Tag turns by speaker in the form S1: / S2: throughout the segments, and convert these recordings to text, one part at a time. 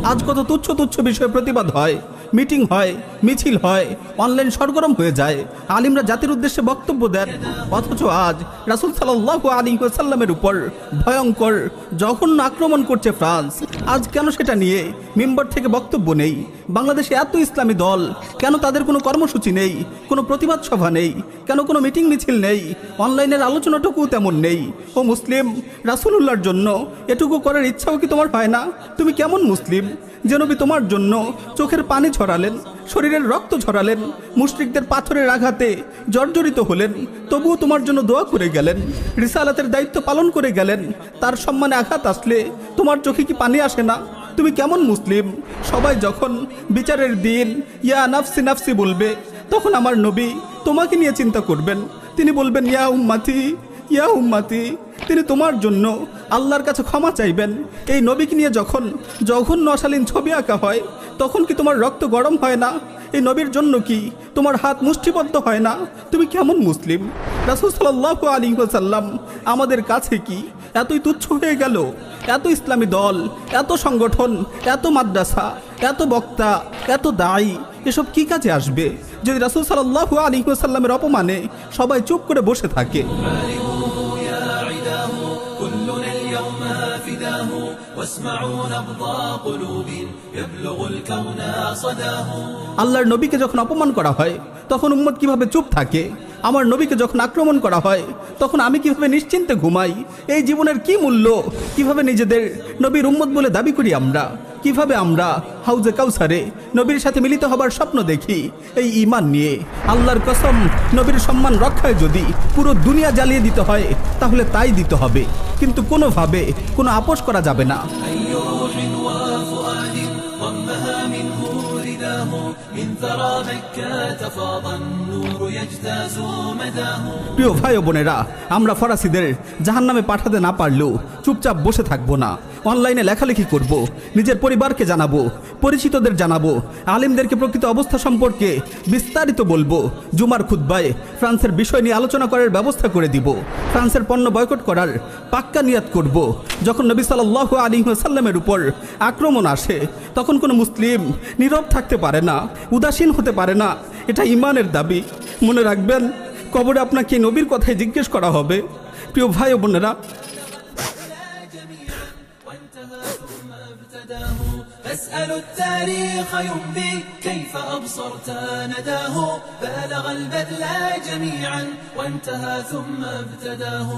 S1: আজ কত তুচ্ছ তুচ্ছ বিষয়ে প্রতিবাদ হয়, মিটিং হয়, মিছিল হয়, অনলাইন সরগরম হয়ে যায়, আলিমরা জাতির উদ্দেশ্যে বক্তব্য দেন, অথচ আজ রাসূল সাল্লাল্লাহু আলাইহি ওয়াসাল্লামের উপর ভয়ঙ্কর জঘন্য আক্রমণ করছে ফ্রান্স। আজ কেন সেটা নিয়ে মিম্বর থেকে বক্তব্য নেই? বাংলাদেশে এত ইসলামী দল, কেন তাদের কোনো কর্মসূচি নেই, কোনো প্রতিবাদ সভা নেই, কেন কোনো মিটিং মিছিল নেই, অনলাইনের আলোচনাটুকু তেমন নেই? ও মুসলিম, রাসূলুল্লাহর জন্য এটুকু করার ইচ্ছাও কি তোমার হয় না? তুমি কেমন মুসলিম যে নবী তোমার জন্য চোখের পানি ঝরালেন, শরীরের রক্ত ঝরালেন, মুশরিকদের পাথরের আঘাতে জর্জরিত হলেন, তবুও তোমার জন্য দোয়া করে গেলেন, রিসালাতের দায়িত্ব পালন করে গেলেন, তার সম্মানে আঘাত আসলে তোমার চোখে কি পানি আসে না? তুমি কেমন মুসলিম? সবাই যখন বিচারের দিন ইয়া নাফসি নাফসি বলবে, তখন আমার নবী তোমাকে নিয়ে চিন্তা করবেন। তিনি বলবেন ইয়া উম্মতি, ইয়া উম্মতি। তিনি তোমার জন্য আল্লাহর কাছে ক্ষমা চাইবেন। এই নবীকে নিয়ে যখন জঘন্য অশালীন ছবি আঁকা হয়, তখন কি তোমার রক্ত গরম হয় না? এই নবীর জন্য কি তোমার হাত মুষ্টিবদ্ধ হয় না? তুমি কেমন মুসলিম? রাসূল সাল্লাল্লাহু আলাইহি ওয়াসাল্লাম আমাদের কাছে কি এতই তুচ্ছ হয়ে গেল? এত ইসলামী দল, এত সংগঠন, এত মাদ্রাসা, এত বক্তা, এত দায়ী, এসব কি কাজে আসবে যদি রাসূল সাল্লাল্লাহু আলাইহি ওয়াসাল্লামের অপমানে সবাই চুপ করে বসে থাকে? আল্লাহর নবীকে যখন অপমান করা হয়, তখন উম্মত কিভাবে চুপ থাকে? আমার নবীকে যখন আক্রমণ করা হয়, তখন আমি কিভাবে নিশ্চিন্তে ঘুমাই? এই জীবনের কি মূল্য? কিভাবে নিজেদের নবীর উম্মত বলে দাবি করি আমরা? কিভাবে আমরা হাউজে কাউসারে নবীর সাথে মিলিত হবার স্বপ্ন দেখি এই ঈমান নিয়ে? আল্লাহর কসম, নবীর সম্মান রক্ষায় যদি পুরো দুনিয়া জ্বালিয়ে দিতে হয়, তাহলে তাই দিতে হবে, কিন্তু কোনোভাবে কোনো আপোষ করা যাবে না। প্রিয় ভাই ও বোনেরা, আমরা ফরাসিদের জাহান্নামে পাঠাতে না পারলেও চুপচাপ বসে থাকবো না। অনলাইনে লেখালেখি করব, নিজের পরিবারকে জানাবো, পরিচিতদের জানাবো, আলিমদেরকে প্রকৃত অবস্থা সম্পর্কে বিস্তারিত বলবো। জুমার খুতবায় ফ্রান্সের বিষয় নিয়ে আলোচনা করার ব্যবস্থা করে দিব। ফ্রান্সের পণ্য বয়কট করার পাক্কা নিয়াত করব। যখন নবী সাল্লাল্লাহু আলাইহি ওয়াসাল্লামের উপর আক্রমণ আসে, তখন কোনো মুসলিম নীরব থাকতে পারে না, উদাসীন হতে পারে না। এটা ঈমানের দাবি। মনে রাখবেন, কবরে আপনাকে নবীর কথাই জিজ্ঞেস করা হবে। প্রিয় ভাই ও বোনেরা,
S2: فاسأل التاريخ ينبي كيف أبصرت نداه بالغ البذل جميعا وانتهى ثم ابتداه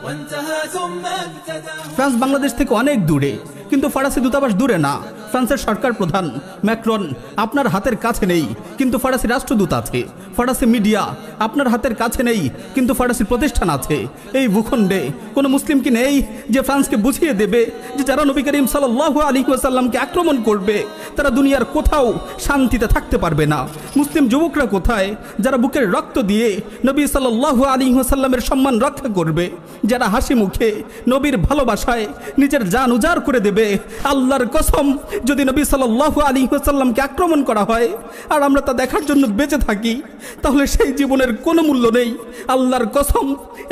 S2: وانتهى ثم ابتداه।
S1: ফ্রান্স বাংলাদেশ থেকে অনেক দূরে, কিন্তু ফরাসি দূতাবাস দূরে না। ফ্রান্সের সরকার প্রধান ম্যাক্রন আপনার হাতের কাছে নেই, কিন্তু ফরাসি রাষ্ট্রদূত আছে। ফরাসি মিডিয়া আপনার হাতের কাছে নেই, কিন্তু ফরাসি প্রতিষ্ঠান আছে। এই ভূখণ্ডে কোনো মুসলিম কি নেই যে ফ্রান্সকে বুঝিয়ে দেবে যে যারা নবী করিম সাল্লাল্লাহু আলাইহি ওয়াসাল্লামকে আক্রমণ করবে, তারা দুনিয়ার কোথাও শান্তিতে থাকতে পারবে না? মুসলিম যুবকরা কোথায় যারা বুকের রক্ত দিয়ে নবী সাল্লাল্লাহু আলাইহি ওয়াসাল্লামের সম্মান রক্ষা করবে, যারা হাসি মুখে নবীর ভালোবাসায় নিজের জান উজাড় করে দেবে? আল্লাহর কসম, যদি নবী সাল্লাল্লাহু আলাইহি ওয়াসাল্লামকে আক্রমণ করা হয় আর আমরা তা দেখার জন্য বেঁচে থাকি, তাহলে সেই জীবনের কোনো মূল্য নেই। আল্লাহর কসম,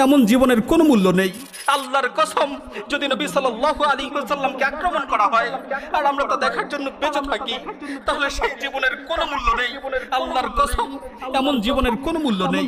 S1: এমন জীবনের কোনো মূল্য নেই। আল্লাহর কসম, যদি নবী সাল্লাল্লাহু আলাইহি ওয়াসাল্লামকে আক্রমণ করা হয় আর আমরা তা দেখার জন্য বেঁচে থাকি, তাহলে সেই জীবনের কোনো মূল্য নেই। আল্লাহর কসম, এমন জীবনের কোনো মূল্য নেই।